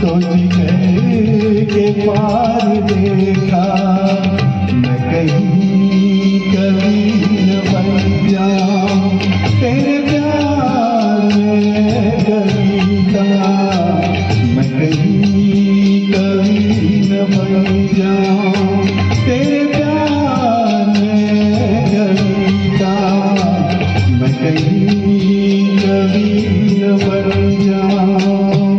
जिगर के पार देखा मैं कहीं कभी न बन जाऊं तेरे प्यार में कविता मैं कहीं कभी न बन जाऊं